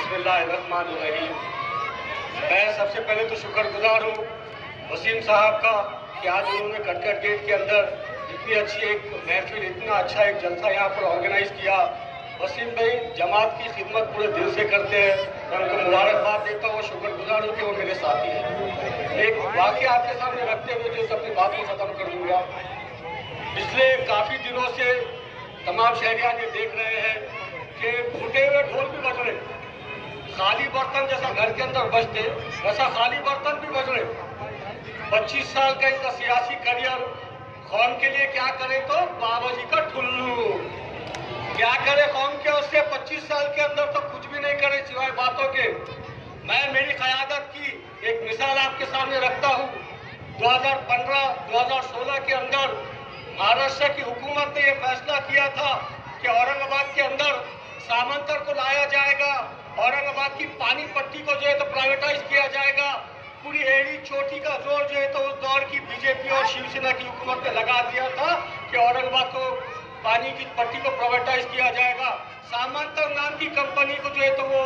बिस्मिल्लाहिर्रहमानिर्रहीम। मैं सबसे पहले तो शुक्रगुजार हूँ वसीम साहब का कि आज उन्होंने कटकट गेट के अंदर इतनी अच्छी एक महफिल, इतना अच्छा एक जलसा यहाँ पर ऑर्गेनाइज किया। वसीम भाई जमात की खिदमत पूरे दिल से करते हैं, मैं उनको मुबारकबाद देता हूँ, शुक्रगुजार हूँ कि वो मेरे साथी हैं। एक वाक़या आपके सामने रखते हुए जो अपनी बात को ख़त्म कर दूँगा। पिछले काफ़ी दिनों से तमाम शहरियान ये देख रहे हैं कि फूटे हुए ढोल भी बज रहे, खाली बर्तन जैसा घर के अंदर बजते वैसा खाली बर्तन भी बज रहे। 25 साल का इनका सियासी करियर, कौम के लिए क्या करे तो बाबा जी का ठुल्लू, क्या करे कौम के उससे 25 साल के अंदर तो कुछ भी नहीं करे सिवाय बातों के। मैं मेरी क़यादत की एक मिसाल आपके सामने रखता हूँ। 2015-2016 के अंदर महाराष्ट्र की हुकूमत ने यह फैसला किया था कि औरंगाबाद के अंदर सामंतर को लाया जाएगा, औरंगाबाद की पानी पट्टी को जो है तो प्राइवेटाइज किया जाएगा। पूरी एड़ी चोटी का जोर जो है तो उस दौर की बीजेपी और शिवसेना की हुकूमत ने लगा दिया था कि औरंगाबाद को पानी की पट्टी को प्राइवेटाइज किया जाएगा। सामंतर नाम की कंपनी को जो है तो वो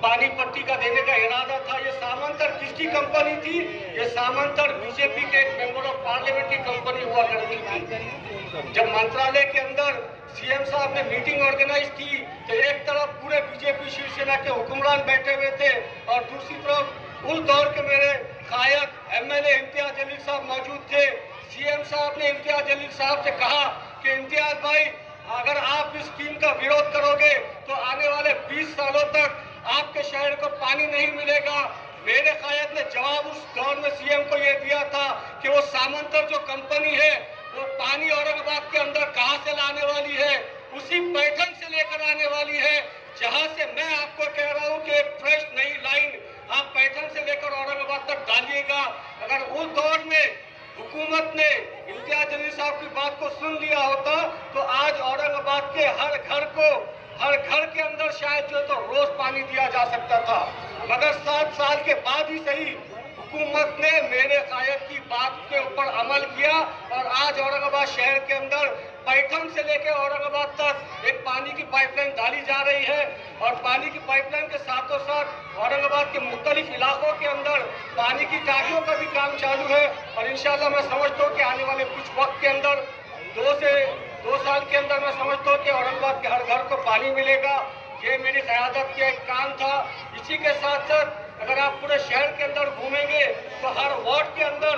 पानी पट्टी का देने का इरादा था। ये सामंतर किसकी कंपनी थी? ये सामंतर बीजेपी के एक मेंबर ऑफ पार्लियामेंट की कंपनी हुआ करती थी। जब मंत्रालय के अंदर सीएम साहब ने मीटिंग ऑर्गेनाइज की तो एक तरफ पूरे बीजेपी शिवसेना के हुक्मरान बैठे हुए थे और दूसरी तरफ उस दौर के मेरे कायद एमएलए इम्तियाज जलील साहब मौजूद थे। सीएम साहब ने इम्तियाज जलील साहब से कहा कि इम्तियाज भाई, अगर आप इस स्कीम का विरोध करोगे तो आने वाले 20 सालों तक आपके शहर को पानी नहीं मिलेगा। मेरे कायद ने जवाब उस दौर में सीएम को यह दिया था कि वो सामंतर जो कंपनी है वो पानी औरंगाबाद के अंदर कहां से लाने वाली है? उसी पैठन से लेकर आने वाली है, जहां से मैं आपको कह रहा हूं कि एक फ्रेश नई लाइन आप पैठन से लेकर औरंगाबाद तक डालिएगा। अगर उस दौर में हुकूमत ने इम्तियाज जलील साहब की बात को सुन लिया होता तो आज औरंगाबाद के हर घर के अंदर शायद जो तो रोज पानी दिया जा सकता था। मगर 7 साल के बाद ही सही हुकूमत ने मेरे कायद की बात के ऊपर अमल किया और आज औरंगाबाद शहर के अंदर पैठन से लेकर औरंगाबाद तक एक पानी की पाइपलाइन डाली जा रही है और पानी की पाइपलाइन के साथों साथ औरंगाबाद के मुख्तलिफ इलाकों के अंदर पानी की टांकियों का भी काम चालू है। और इंशाल्लाह मैं समझता हूँ कि आने वाले कुछ वक्त के अंदर 2 साल के अंदर मैं समझता हूँ कि औरंगाबाद के हर घर को पानी मिलेगा। ये मेरी क़यादत का एक काम था। इसी के साथ साथ अगर आप पूरे शहर के अंदर घूमेंगे तो हर वार्ड के अंदर,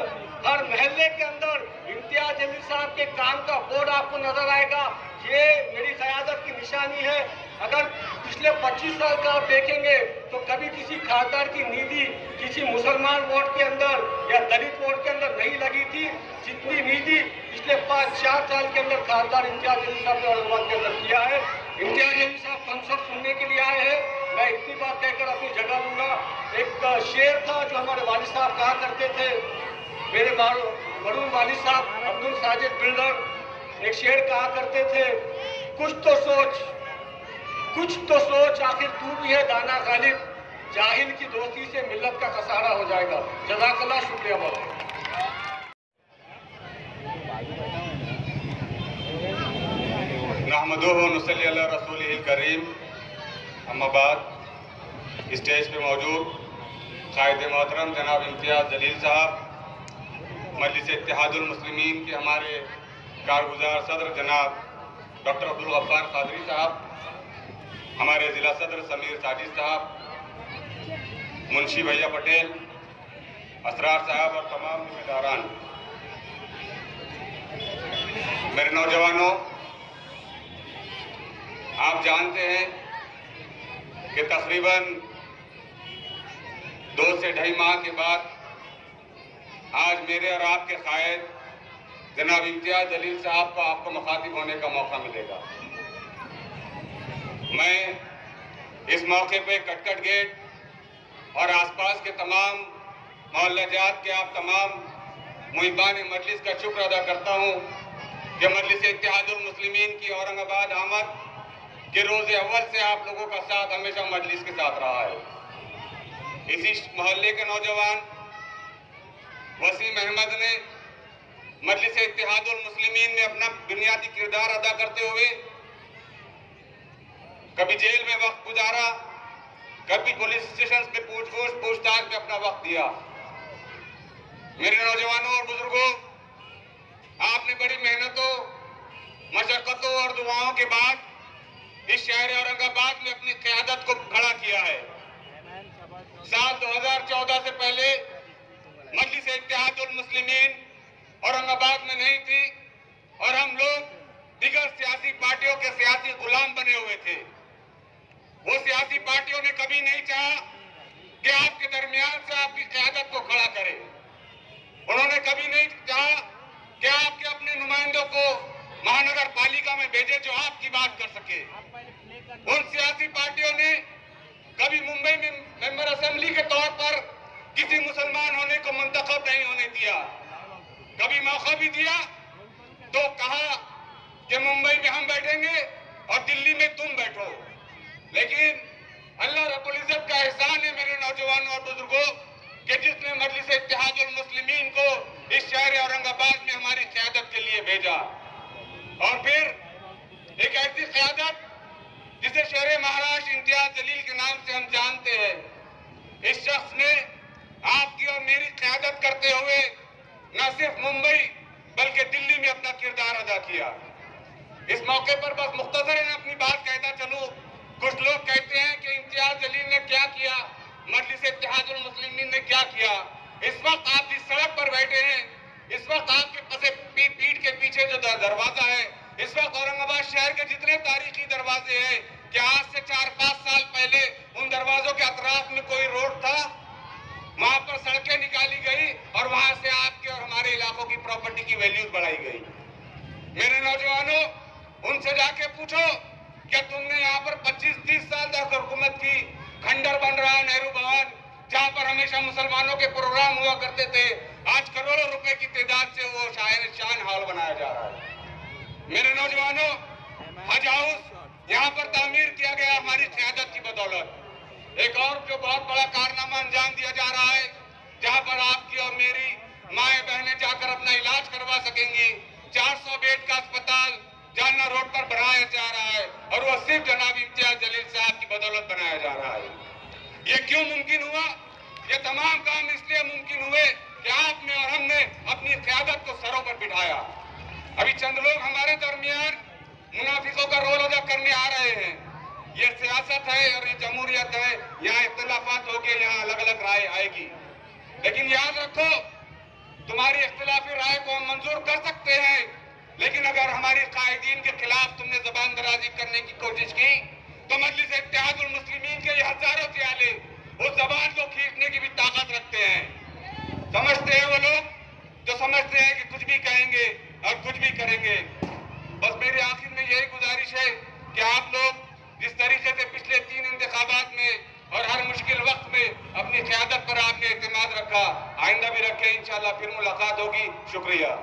हर मोहल्ले के अंदर इम्तियाज जलील साहब के काम का बोर्ड आपको नजर आएगा। ये मेरी क़यादत की निशानी है। अगर पिछले 25 साल का आप देखेंगे तो कभी किसी खासदार की नीति किसी मुसलमान वोट के अंदर या दलित वोट के अंदर नहीं लगी थी जितनी नीति पिछले 5-4 साल के अंदर खासदार इम्तियाज जलील साहब ने औरंगाबाद के अंदर किया है। इम्तियाज जलील साहब कंसर्ट सुनने के लिए आए हैं। मैं इतनी बात कहकर अपनी जगह लूंगा। एक शेर था जो हमारे वालिद साहब कहा करते थे, मेरे मरहूम वालिद साहब अब्दुल साजिद बिल्डर, एक शेर कहा करते थे, कुछ तो सोच आखिर तू भी है दाना गालिब, जाहिल की दोस्ती से मिल्लत का खसारा हो जाएगा। जज़ाकल्लाह, शुक्रिया बहुत। नहमदुहु व नुसल्ली अला रसूलिहिल करीम, अम्मा बाद। स्टेज पे मौजूद कायदे मोहतरम जनाब इम्तियाज जलील साहब, मजलिस इत्तेहादुल मुस्लिमीन के हमारे कारगुजार सदर जनाब डॉक्टर अब्दुल गफ्फार कादरी साहब, हमारे ज़िला सदर समीर साजिद साहब, मुंशी भैया पटेल, असरार साहब और तमाम जिम्मेदारान। मेरे नौजवानों, आप जानते हैं कि तकरीबन 2 से 2.5 माह के बाद आज मेरे और आपके कायद जनाब इम्तियाज जलील साहब को आपको मुखातिब होने का मौका मिलेगा। मैं इस मौके पे कटकट गेट और आसपास के तमाम मोहल्ला जात के आप तमाम मुहिबान मजलिस का शुक्र अदा करता हूँ कि मजलिस इत्तेहादुल मुस्लिमीन की औरंगाबाद आमद के रोज़ अव्वल से आप लोगों का साथ हमेशा मजलिस के साथ रहा है। इसी मोहल्ले के नौजवान वसीम अहमद ने मजलिस इत्तेहादुल मुस्लिमीन में अपना बुनियादी किरदार अदा करते हुए कभी जेल में वक्त गुजारा, कभी पुलिस स्टेशन पे पूछताछ में अपना वक्त दिया। मेरे नौजवानों और बुजुर्गों, आपने बड़ी मेहनतों, मशक्कतों और दुआओं के बाद इस शहर औरंगाबाद में अपनी क़यादत को खड़ा किया है। साल 2014 से पहले मजलिस इत्तेहादुल मुस्लिमीन औरंगाबाद में नहीं थी और हम लोग दिगर सियासी पार्टियों के सियासी गुलाम बने हुए थे। वो सियासी पार्टियों ने कभी नहीं चाहा कि आपके दरमियान से आपकी क़यादत को खड़ा करें। उन्होंने कभी नहीं चाहा कि आपके अपने नुमाइंदों को महानगर पालिका में भेजे जो आपकी बात कर सके। उन सियासी पार्टियों ने कभी मुंबई में मेंबर असेंबली के तौर पर किसी मुसलमान होने को मुंतखब नहीं होने दिया। कभी मौका भी दिया तो कहा कि मुंबई में हम बैठेंगे और दिल्ली में तुम बैठो। लेकिन अल्लाह रब्बुल इज्जत का एहसान है मेरे नौजवानों और बुजुर्गों कि जिसने मजलिस इत्तेहादुल मुस्लिमीन को इस शहर औरंगाबाद में हमारी क़यादत के लिए भेजा, और फिर एक ऐसी क़यादत जिसे शेर महाराष्ट्र इम्तियाज जलील के नाम से हम जानते हैं। इस शख्स ने आपकी और मेरी क़यादत करते हुए न सिर्फ मुंबई बल्कि दिल्ली में अपना किरदार अदा किया। इस मौके पर बस मुख्तसरन अपनी बात कहता चलूं। कुछ लोग कहते हैं कि इम्तियाज जलील ने क्या किया, मजलिस इत्तेहादुल मुस्लिमीन ने क्या किया। इस वक्त आप जिस सड़क पर बैठे हैं, इस वक्त आपके पीठ के पीछे जो दरवाजा है, इस वक्त औरंगाबाद शहर के जितने तारीखी दरवाजे हैं, कि आज से 4-5 साल पहले उन दरवाजों के अतराफ में कोई रोड था, वहां पर सड़कें निकाली गई और वहां से आपके और हमारे इलाकों की प्रॉपर्टी की वैल्यूज बढ़ाई गई। मेरे नौजवानों, उनसे जाके पूछो क्या तुमने यहाँ पर 25-30 साल तक हुकूमत की, खंडर बन रहा है नेहरू भवन, जहाँ पर हमेशा मुसलमानों के प्रोग्राम हुआ करते थे, आज करोड़ों रुपए की तादाद से वो शान हॉल बनाया जा रहा है। मेरे नौजवानों, हज हाउस यहाँ पर तामीर किया गया हमारी क़यादत की बदौलत। एक और जो बहुत बड़ा कारनामा अंजाम दिया जा रहा है, जहाँ पर आपकी और मेरी माएं बहनें जाकर अपना इलाज करवा सकेंगी। 400 बेड का अस्पताल जालना रोड पर बनाया जा रहा है और वो सिर्फ जनाब इम्तियाज जलील साहब की बदौलत बनाया जा रहा है। ये क्यों मुमकिन हुआ? ये तमाम काम इसलिए मुमकिन हुए कि आपने और हमने अपनी क़यादत को सरों पर बिठाया। अभी चंद लोग हमारे दरमियान मुनाफिकों का रोल अदा करने आ रहे हैं। ये सियासत है और ये जमहूरियत है, यहाँ इख्तिलाफात होंगे, यहाँ अलग अलग राय आएगी। लेकिन याद रखो, तुम्हारी इख्तिलाफी राय को हम मंजूर कर सकते हैं, लेकिन अगर हमारी कायदीन के खिलाफ तुमने जबान दराजी करने की कोशिश की तो मजलिस इत्तेहादुल मुस्लिमीन के हजारों ख्याले उस जबान को खींचने की भी ताकत रखते हैं। समझते हैं वो लोग जो समझते हैं कि कुछ भी कहेंगे और कुछ भी करेंगे। बस मेरी आखिर में यही गुजारिश है कि आप लोग जिस तरीके से पिछले 3 इंतखाबात में और हर मुश्किल वक्त में अपनी क़यादत पर आपने एतमाद रखा, आइंदा भी रखें। इंशाअल्लाह फिर मुलाकात होगी। शुक्रिया।